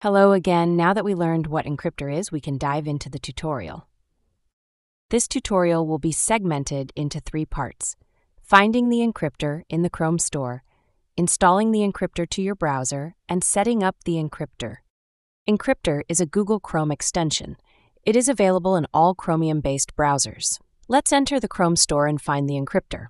Hello again. Now that we learned what Encryptor is, we can dive into the tutorial. This tutorial will be segmented into 3 parts: finding the Encryptor in the Chrome store, installing the Encryptor to your browser, and setting up the Encryptor. Encryptor is a Google Chrome extension. It is available in all Chromium-based browsers. Let's enter the Chrome store and find the Encryptor.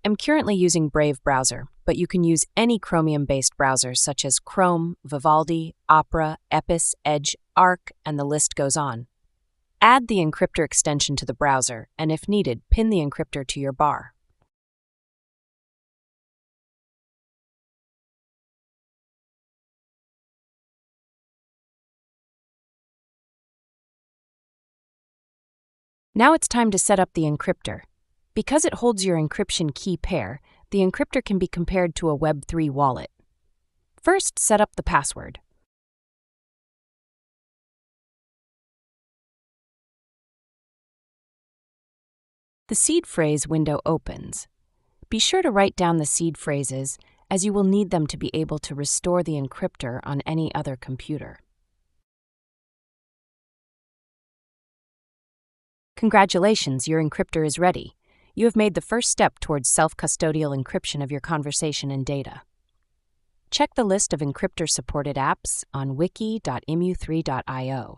I'm currently using Brave browser, but you can use any Chromium-based browsers such as Chrome, Vivaldi, Opera, Epis, Edge, Arc, and the list goes on. Add the Encryptor extension to the browser, and if needed, pin the Encryptor to your bar. Now it's time to set up the Encryptor. Because it holds your encryption key pair, the Encryptor can be compared to a Web3 wallet. First, set up the password. The seed phrase window opens. Be sure to write down the seed phrases, as you will need them to be able to restore the Encryptor on any other computer. Congratulations, your Encryptor is ready. You have made the first step towards self-custodial encryption of your conversation and data. Check the list of Encryptor-supported apps on wiki.emu3.io.